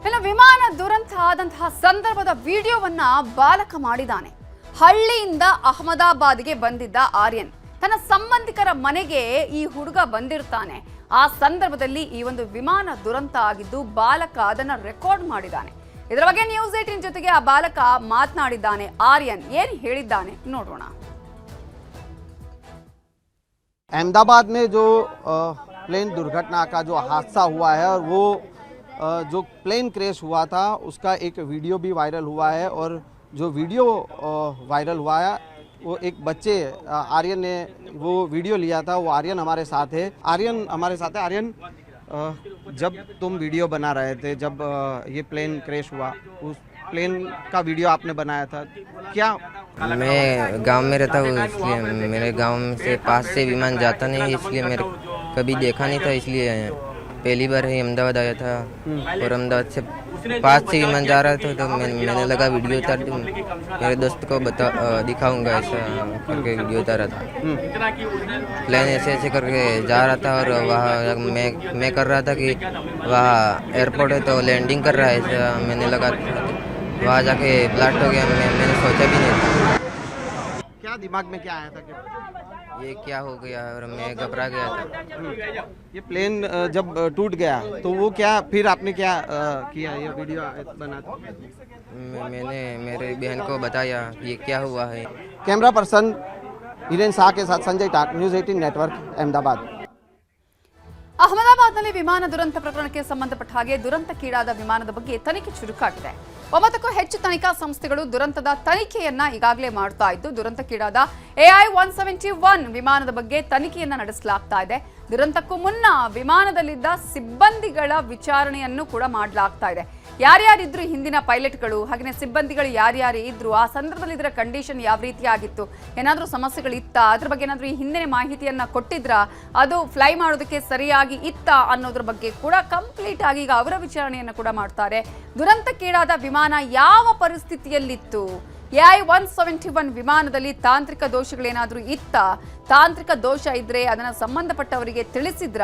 ಇನ್ನು ವಿಮಾನ ದುರಂತ ಆದಂತಹ ಸಂದರ್ಭದ ವಿಡಿಯೋವನ್ನ ಬಾಲಕ ಮಾಡಿದ್ದಾನೆ. ಹಳ್ಳಿಯಿಂದ ಅಹಮದಾಬಾದ್ಗೆ ಬಂದಿದ್ದ ಆರ್ಯನ್ ತನ್ನ ಸಂಬಂಧಿಕರ ಮನೆಗೆ ಈ ಹುಡುಗ ಬಂದಿರ್ತಾನೆ. ಆ ಸಂದರ್ಭದಲ್ಲಿ ಈ ಒಂದು ವಿಮಾನ ದುರಂತ ಆಗಿದ್ದು ಬಾಲಕ ಅದನ್ನ ರೆಕಾರ್ಡ್ ಮಾಡಿದ್ದಾನೆ. ಇದರ ಬಗ್ಗೆ ನ್ಯೂಸ್ 18 ಜೊತೆಗೆ ಆ ಬಾಲಕ ಮಾತನಾಡಿದ್ದಾನೆ. ಆರ್ಯನ್ ಏನು ಹೇಳಿದ್ದಾನೆ ನೋಡೋಣ. अहमदाबाद में जो प्लेन दुर्घटना का जो हादसा हुआ है और वो जो प्लेन क्रैश हुआ था उसका एक वीडियो भी वायरल हुआ है और जो वीडियो वायरल हुआ है वो एक बच्चे आर्यन ने वो वीडियो लिया था। वो आर्यन हमारे साथ है। आर्यन जब तुम वीडियो बना रहे थे, जब ये प्लेन क्रैश हुआ, उस प्लेन का वीडियो आपने बनाया था, क्या? मैं गांव में रहता हूँ, इसलिए मेरे गांव से पास से विमान जाता नहीं, इसलिए मेरे कभी देखा नहीं था। इसलिए पहली बार ही अहमदाबाद आया था और अहमदाबाद से पास से विमान जा रहा था तो मैंने लगा वीडियो उतार दूँ, मेरे दोस्त को दिखाऊंगा, ऐसा करके वीडियो उतारा था। प्लेन ऐसे ऐसे करके जा रहा था और वहाँ मैं कर रहा था कि वहाँ एयरपोर्ट है तो लैंडिंग कर रहा है, ऐसा मैंने लगा। वहाँ जाके ब्लास्ट हो गया। मैंने सोचा भी नहीं था। क्या दिमाग में क्या आया था कि ये क्या हो गया और मैं घबरा गया था। ये प्लेन जब टूट गया तो वो क्या फिर आपने क्या किया? ये वीडियो बना था। मैंने मेरे बहन को बताया ये क्या हुआ है। कैमरा पर्सन हिरेन शाह के साथ संजय टाक, न्यूज़ 18 नेटवर्क, अहमदाबाद। ಅಹಮದಾಬಾದ್ನಲ್ಲಿ ವಿಮಾನ ದುರಂತ ಪ್ರಕರಣಕ್ಕೆ ಸಂಬಂಧಪಟ್ಟ ಹಾಗೆ ದುರಂತಕ್ಕೀಡಾದ ವಿಮಾನದ ಬಗ್ಗೆ ತನಿಖೆ ಚುರುಕಾಗಿದೆ. 9ಕ್ಕೂ ಹೆಚ್ಚು ತನಿಖಾ ಸಂಸ್ಥೆಗಳು ದುರಂತದ ತನಿಖೆಯನ್ನ ಈಗಾಗಲೇ ಮಾಡ್ತಾ ಇದ್ದು, ದುರಂತಕ್ಕೀಡಾದ AI-171 ವಿಮಾನದ ಬಗ್ಗೆ ತನಿಖೆಯನ್ನ ನಡೆಸಲಾಗ್ತಾ ಇದೆ. ದುರಂತಕ್ಕೂ ಮುನ್ನ ವಿಮಾನದಲ್ಲಿದ್ದ ಸಿಬ್ಬಂದಿಗಳ ವಿಚಾರಣೆಯನ್ನು ಕೂಡ ಮಾಡಲಾಗ್ತಾ ಇದೆ. ಯಾರ್ಯಾರಿದ್ರು ಹಿಂದಿನ ಪೈಲಟ್ಗಳು, ಹಾಗೆಯೇ ಸಿಬ್ಬಂದಿಗಳು ಯಾರ್ಯಾರು ಇದ್ರು, ಆ ಸಂದರ್ಭದಲ್ಲಿ ಇದರ ಕಂಡೀಷನ್ ಯಾವ ರೀತಿಯಾಗಿತ್ತು, ಏನಾದರೂ ಸಮಸ್ಯೆಗಳಿತ್ತ, ಅದ್ರ ಬಗ್ಗೆ ಏನಾದರೂ ಈ ಹಿಂದಿನ ಮಾಹಿತಿಯನ್ನ ಕೊಟ್ಟಿದ್ರ, ಅದು ಫ್ಲೈ ಮಾಡೋದಕ್ಕೆ ಸರಿಯಾಗಿ ಇತ್ತ ಅನ್ನೋದ್ರ ಬಗ್ಗೆ ಕೂಡ ಕಂಪ್ಲೀಟ್ ಆಗಿ ಈಗ ಅವರ ವಿಚಾರಣೆಯನ್ನು ಕೂಡ ಮಾಡ್ತಾರೆ. ದುರಂತಕ್ಕೀಡಾದ ವಿಮಾನ ಯಾವ ಪರಿಸ್ಥಿತಿಯಲ್ಲಿತ್ತು, AI-171 ವಿಮಾನದಲ್ಲಿ ತಾಂತ್ರಿಕ ದೋಷಗಳೇನಾದರೂ ಇತ್ತ, ತಾಂತ್ರಿಕ ದೋಷ ಇದ್ರೆ ಅದನ್ನ ಸಂಬಂಧಪಟ್ಟವರಿಗೆ ತಿಳಿಸಿದ್ರ,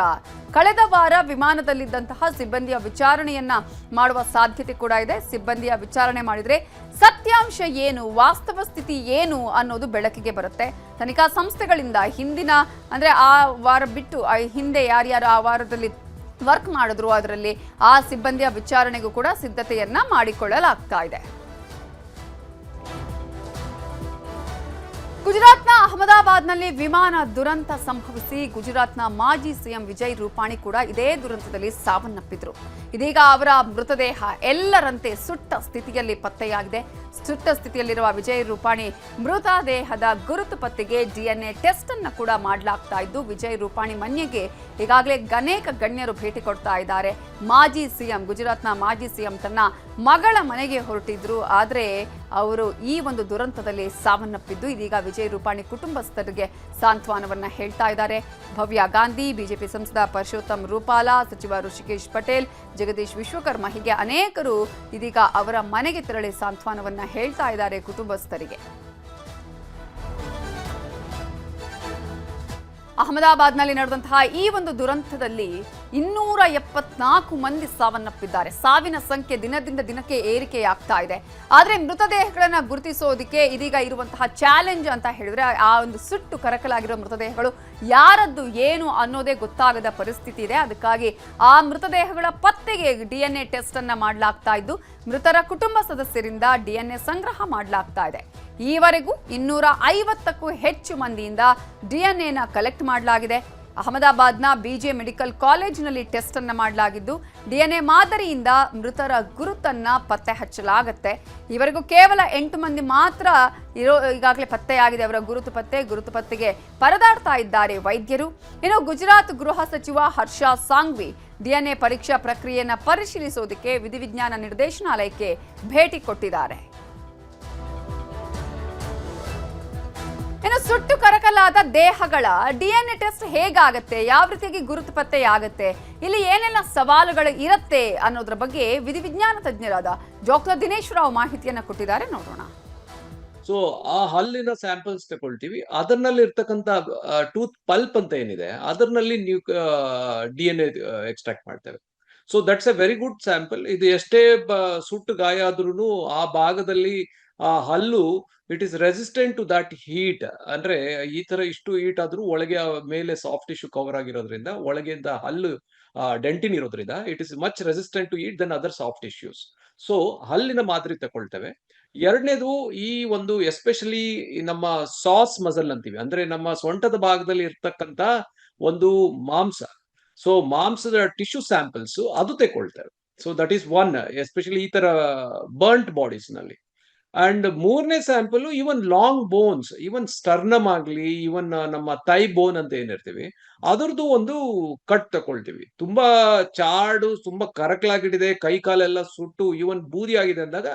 ಕಳೆದ ವಾರ ವಿಮಾನದಲ್ಲಿದ್ದಂತಹ ಸಿಬ್ಬಂದಿಯ ವಿಚಾರಣೆಯನ್ನ ಮಾಡುವ ಸಾಧ್ಯತೆ ಕೂಡ ಇದೆ. ಸಿಬ್ಬಂದಿಯ ವಿಚಾರಣೆ ಮಾಡಿದ್ರೆ ಸತ್ಯಾಂಶ ಏನು, ವಾಸ್ತವ ಸ್ಥಿತಿ ಏನು ಅನ್ನೋದು ಬೆಳಕಿಗೆ ಬರುತ್ತೆ. ತನಿಖಾ ಸಂಸ್ಥೆಗಳಿಂದ ಹಿಂದಿನ ಅಂದ್ರೆ ಆ ವಾರ ಬಿಟ್ಟು ಹಿಂದೆ ಯಾರ್ಯಾರು ಆ ವಾರದಲ್ಲಿ ವರ್ಕ್ ಮಾಡಿದ್ರು ಅದರಲ್ಲಿ ಆ ಸಿಬ್ಬಂದಿಯ ವಿಚಾರಣೆಗೂ ಕೂಡ ಸಿದ್ಧತೆಯನ್ನ ಮಾಡಿಕೊಳ್ಳಲಾಗ್ತಾ ಇದೆ. ಗುಜರಾತ್ನ ಅಹಮದಾಬಾದ್ನಲ್ಲಿ ವಿಮಾನ ದುರಂತ ಸಂಭವಿಸಿ ಗುಜರಾತ್ನ ಮಾಜಿ ಸಿಎಂ ವಿಜಯ್ ರೂಪಾಣಿ ಕೂಡ ಇದೇ ದುರಂತದಲ್ಲಿ ಸಾವನ್ನಪ್ಪಿದ್ರು. ಇದೀಗ ಅವರ ಮೃತದೇಹ ಎಲ್ಲರಂತೆ ಸುಟ್ಟ ಸ್ಥಿತಿಯಲ್ಲಿ ಪತ್ತೆಯಾಗಿದೆ. ಸುಟ್ಟ ಸ್ಥಿತಿಯಲ್ಲಿರುವ ವಿಜಯ್ ರೂಪಾಣಿ ಮೃತದೇಹದ ಗುರುತು ಪತ್ತೆಗೆ DNA ಟೆಸ್ಟ್ ಅನ್ನು ಕೂಡ ಮಾಡಲಾಗ್ತಾ ಇದ್ದು, ವಿಜಯ್ ರೂಪಾಣಿ ಮನೆಗೆ ಈಗಾಗಲೇ ಅನೇಕ ಗಣ್ಯರು ಭೇಟಿ ಕೊಡ್ತಾ ಇದ್ದಾರೆ. ಮಾಜಿ ಸಿಎಂ, ಗುಜರಾತ್ನ ಮಾಜಿ ಸಿಎಂ ತನ್ನ ಮಗಳ ಮನೆಗೆ ಹೊರಟಿದ್ರು, ಆದರೆ ಅವರು ಈ ಒಂದು ದುರಂತದಲ್ಲಿ ಸಾವನ್ನಪ್ಪಿದ್ದು ಇದೀಗ ವಿಜಯ್ ರೂಪಾಣಿ ಕುಟುಂಬಸ್ಥರಿಗೆ ಸಾಂತ್ವನವನ್ನ ಹೇಳ್ತಾ ಇದ್ದಾರೆ. ಭವ್ಯ ಗಾಂಧಿ, ಬಿಜೆಪಿ ಸಂಸದ ಪರಶೋತ್ತಮ್ ರೂಪಾಲಾ, ಸಚಿವ ಋಷಿಕೇಶ್ ಪಟೇಲ್, ಜಗದೀಶ್ ವಿಶ್ವಕರ್ಮ ಹೀಗೆ ಅನೇಕರು ಇದೀಗ ಅವರ ಮನೆಗೆ ತೆರಳಿ ಸಾಂತ್ವನವನ್ನ ಹೇಳ್ತಾ ಇದ್ದಾರೆ ಕುಟುಂಬಸ್ಥರಿಗೆ. ಅಹಮದಾಬಾದ್ನಲ್ಲಿ ನಡೆದಂತಹ ಈ ಒಂದು ದುರಂತದಲ್ಲಿ 274 ಮಂದಿ ಸಾವನ್ನಪ್ಪಿದ್ದಾರೆ. ಸಾವಿನ ಸಂಖ್ಯೆ ದಿನದಿಂದ ದಿನಕ್ಕೆ ಏರಿಕೆಯಾಗ್ತಾ ಇದೆ. ಆದರೆ ಮೃತದೇಹಗಳನ್ನು ಗುರುತಿಸೋದಕ್ಕೆ ಇದೀಗ ಇರುವಂತಹ ಚಾಲೆಂಜ್ ಅಂತ ಹೇಳಿದ್ರೆ ಆ ಒಂದು ಸುಟ್ಟು ಕರಕಲಾಗಿರೋ ಮೃತದೇಹಗಳು ಯಾರದ್ದು ಏನು ಅನ್ನೋದೇ ಗೊತ್ತಾಗದ ಪರಿಸ್ಥಿತಿ ಇದೆ. ಅದಕ್ಕಾಗಿ ಆ ಮೃತದೇಹಗಳ ಪತ್ತೆಗೆ DNA ಟೆಸ್ಟ್ ಅನ್ನ ಮಾಡಲಾಗ್ತಾ ಇದ್ದು, ಮೃತರ ಕುಟುಂಬ ಸದಸ್ಯರಿಂದ DNA ಸಂಗ್ರಹ ಮಾಡಲಾಗ್ತಾ ಇದೆ. ಈವರೆಗೂ 250ಕ್ಕೂ ಹೆಚ್ಚು ಮಂದಿಯಿಂದ DNA ಕಲೆಕ್ಟ್ ಮಾಡಲಾಗಿದೆ. ಅಹಮದಾಬಾದ್ನ BJ ಮೆಡಿಕಲ್ ಕಾಲೇಜಿನಲ್ಲಿ ಟೆಸ್ಟ್ ಅನ್ನ ಮಾಡಲಾಗಿದ್ದು, DNA ಮಾದರಿಯಿಂದ ಮೃತರ ಗುರುತನ್ನ ಪತ್ತೆ ಹಚ್ಚಲಾಗುತ್ತೆ. ಇವರೆಗೂ ಕೇವಲ 8 ಮಂದಿ ಮಾತ್ರ ಈಗಾಗಲೇ ಪತ್ತೆಯಾಗಿದೆ. ಅವರ ಗುರುತು ಪತ್ತೆಗೆ ಪರದಾಡ್ತಾ ಇದ್ದಾರೆ ವೈದ್ಯರು. ಇನ್ನು ಗುಜರಾತ್ ಗೃಹ ಸಚಿವ ಹರ್ಷ ಸಾಂಘ್ವಿ DNA ಪರೀಕ್ಷಾ ಪ್ರಕ್ರಿಯೆಯನ್ನು ಪರಿಶೀಲಿಸೋದಕ್ಕೆ ವಿಧಿವಿಜ್ಞಾನ ನಿರ್ದೇಶನಾಲಯಕ್ಕೆ ಭೇಟಿ ಕೊಟ್ಟಿದ್ದಾರೆ. ಇನ್ನು ಸುಟ್ಟು ಕರಕಲಾದ ದೇಹಗಳ DNA ಟೆಸ್ಟ್ ಹೇಗಾಗತ್ತೆ, ಯಾವ ರೀತಿಯಾಗಿ ಗುರುತು ಪತ್ತೆಯಾಗತ್ತೆ, ಇಲ್ಲಿ ಏನೆಲ್ಲ ಸವಾಲುಗಳು ಇರುತ್ತೆ ಅನ್ನೋದ್ರ ಬಗ್ಗೆ ವಿಧಿವಿಜ್ಞಾನ ತಜ್ಞರಾದ ಡಾಕ್ಟರ್ ದಿನೇಶ್ ರಾವ್ ಮಾಹಿತಿಯನ್ನ ಕೊಟ್ಟಿದ್ದಾರೆ, ನೋಡೋಣ. ಸೊ ಆ ಹಲ್ಲಿನ ಸ್ಯಾಂಪಲ್ಸ್ ತಗೊಳ್ತೀವಿ, ಅದರಲ್ಲಿ ಇರ್ತಕ್ಕಂಥ ಟೂತ್ ಪಲ್ಪ್ ಅಂತ ಏನಿದೆ ಅದರಲ್ಲಿ ನೀವು DNA ಎಕ್ಸ್ಟ್ರಾಕ್ಟ್ ಮಾಡ್ತೇವೆ. So that's a very good sample. ಇದು ಎಷ್ಟೇ ಸುಟ್ಟು ಗಾಯ ಆದ್ರೂ ಆ ಭಾಗದಲ್ಲಿ ಆ ಹಲ್ಲು it is resistant to that heat. ಅಂದ್ರೆ ಈ ತರ ಇಷ್ಟು ಹೀಟ್ ಆದ್ರೂ ಒಳಗೆ ಮೇಲೆ ಸಾಫ್ಟ್ ಟಿಶ್ಯೂ ಕವರ್ ಆಗಿರೋದ್ರಿಂದ ಒಳಗಿಂದ ಹಲ್ಲು ಡೆಂಟಿನ್ ಇರೋದ್ರಿಂದ it is much resistant to heat then other soft tissues. So ಹಲ್ಲಿನ ಮಾದರಿ ತಗೊಳ್ತೇವೆ. ಎರಡನೇದು ಈ ಒಂದು ಎಸ್ಪೆಷಲಿ ನಮ್ಮ ಸಾಸ್ ಮಸಲ್ ಅಂತೀವಿ, ಅಂದ್ರೆ ನಮ್ಮ ಸೊಂಟದ ಭಾಗದಲ್ಲಿ ಇರ್ತಕ್ಕಂತ ಒಂದು ಮಾಂಸ. ಸೊ ಮಾಂಸದ ಟಿಶ್ಯೂ ಸ್ಯಾಂಪಲ್ಸ್ ಅದು ತಗೊಳ್ತೇವೆ. So that is one, especially ಈ ತರ ಬರ್ಂಟ್ ಬಾಡೀಸ್ ನಲ್ಲಿ. ಅಂಡ್ ಮೂರನೇ sample even long bones, even sternum ಆಗ್ಲಿ, ಇವನ್ ನಮ್ಮ ಥೈ ಬೋನ್ ಅಂತ ಏನಿರ್ತೀವಿ ಅದರದ್ದು ಒಂದು ಕಟ್ ತಕೊಳ್ತೀವಿ. ತುಂಬಾ ಚಾಡು, ತುಂಬಾ ಕರಕಲಾಗಿಟ್ಟಿದೆ, ಕೈ ಕಾಲೆಲ್ಲ ಸುಟ್ಟು ಇವನ್ ಬೂದಿ ಆಗಿದೆ ಅಂದಾಗ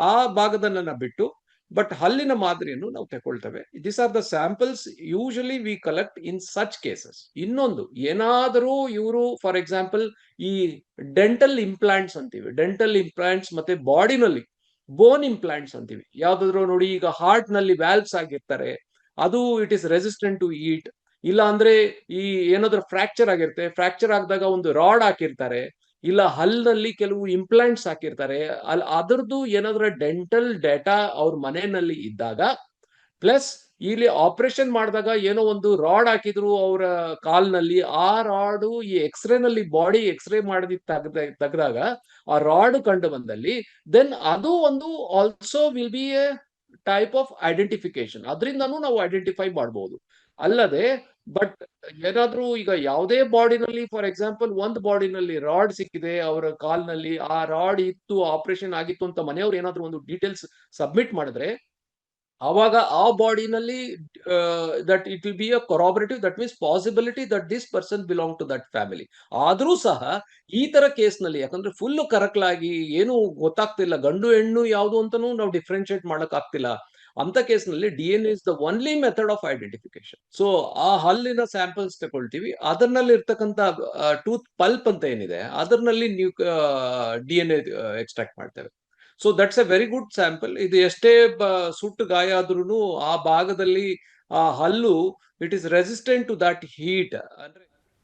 ಆ ಭಾಗದನ್ನ ಬಿಟ್ಟು ಬಟ್ ಹಲ್ಲಿನ ಮಾದರಿಯನ್ನು ನಾವು ತಗೊಳ್ತೇವೆ. This are the samples usually we collect in such cases. ಇನ್ನೊಂದು ಏನಾದರೂ ಇವರು ಫಾರ್ ಎಕ್ಸಾಂಪಲ್ ಈ ಡೆಂಟಲ್ ಇಂಪ್ಲಾಂಟ್ಸ್ ಅಂತೀವಿ, ಡೆಂಟಲ್ ಇಂಪ್ಲಾಂಟ್ಸ್ ಮತ್ತೆ ಬಾಡಿನಲ್ಲಿ ಬೋನ್ ಇಂಪ್ಲಾಂಟ್ಸ್ ಅಂತೀವಿ. ಯಾವ್ದಾದ್ರು ನೋಡಿ, ಈಗ ಹಾರ್ಟ್ ನಲ್ಲಿ ವ್ಯಾಲ್ವ್ಸ್ ಆಗಿರ್ತಾರೆ, ಅದು it is resistant to heat. ಇಲ್ಲ ಅಂದ್ರೆ ಈ ಏನಾದ್ರು ಫ್ರಾಕ್ಚರ್ ಆಗಿರುತ್ತೆ, ಫ್ರಾಕ್ಚರ್ ಆಗಿದಾಗ ಒಂದು ರಾಡ್ ಹಾಕಿರ್ತಾರೆ, ಇಲ್ಲ ಹಲ್ನಲ್ಲಿ ಕೆಲವು ಇಂಪ್ಲಾಂಟ್ಸ್ ಹಾಕಿರ್ತಾರೆ. ಅದರದ್ದು ಏನಾದ್ರು ಡೆಂಟಲ್ ಡೇಟಾ ಅವ್ರ ಮನೆಯಲ್ಲಿ ಇದ್ದಾಗ, ಪ್ಲಸ್ ಇಲ್ಲಿ ಆಪರೇಷನ್ ಮಾಡಿದಾಗ ಏನೋ ಒಂದು ರಾಡ್ ಹಾಕಿದ್ರು ಅವರ ಕಾಲ್ನಲ್ಲಿ, ಆ ರಾಡು ಈ ಎಕ್ಸ್ರೇ ನಲ್ಲಿ ಬಾಡಿ ಎಕ್ಸ್ರೇ ಮಾಡಿ ತೆಗೆದಾಗ ಆ ರಾಡ್ ಕಂಡು ಬಂದಲ್ಲಿ ದೆನ್ ಅದು ಒಂದು also will be a type of identification. ಅದರಿಂದನೂ ನಾವು ಐಡೆಂಟಿಫೈ ಮಾಡಬಹುದು. ಅಲ್ಲದೆ ಬಟ್ ಏನಾದ್ರೂ ಈಗ ಯಾವುದೇ ಬಾಡಿನಲ್ಲಿ ಫಾರ್ ಎಕ್ಸಾಂಪಲ್ ಒಂದು ಬಾಡಿನಲ್ಲಿ ರಾಡ್ ಸಿಕ್ಕಿದೆ ಅವರ ಕಾಲ್ನಲ್ಲಿ, ಆ ರಾಡ್ ಇತ್ತು, ಆಪರೇಷನ್ ಆಗಿತ್ತು ಅಂತ ಮನೆಯವ್ರು ಏನಾದ್ರೂ ಒಂದು ಡೀಟೇಲ್ಸ್ ಸಬ್ಮಿಟ್ ಮಾಡಿದ್ರೆ ಆವಾಗ ಆ ಬಾಡಿನಲ್ಲಿ that it will be a corroborative, that means possibility that this person belong to that family. ಆದ್ರೂ ಸಹ ಈ ತರ ಕೇಸ್ ನಲ್ಲಿ, ಯಾಕಂದ್ರೆ ಫುಲ್ ಕರಕಲಾಗಿ ಏನು ಗೊತ್ತಾಗ್ತಿಲ್ಲ, ಗಂಡು ಹೆಣ್ಣು ಯಾವುದು ಅಂತಾನೂ ನಾವು ಡಿಫ್ರೆನ್ಶಿಯೇಟ್ ಮಾಡಕ್ ಆಗ್ತಿಲ್ಲ, ಅಂತ ಕೇಸ್ ನಲ್ಲಿ DNA is the only method of identification. So ಆ ಹಲ್ಲಿನ ಸ್ಯಾಂಪಲ್ಸ್ ತಗೊಳ್ತೀವಿ, ಅದರಲ್ಲಿ ಇರ್ತಕ್ಕಂತ ಟೂತ್ ಪಲ್ಪ್ ಅಂತ ಏನಿದೆ ಅದರಲ್ಲಿ DNA ಎಕ್ಸ್ಟ್ರಾಕ್ಟ್ ಮಾಡ್ತೇವೆ. So that's a very good sample. ಇದು ಎಷ್ಟೇ ಸುಟ್ಟು ಗಾಯ ಆದ್ರೂ ಆ ಭಾಗದಲ್ಲಿ ಆ ಹಲ್ಲು it is resistant to that heat. ಅಂದ್ರೆ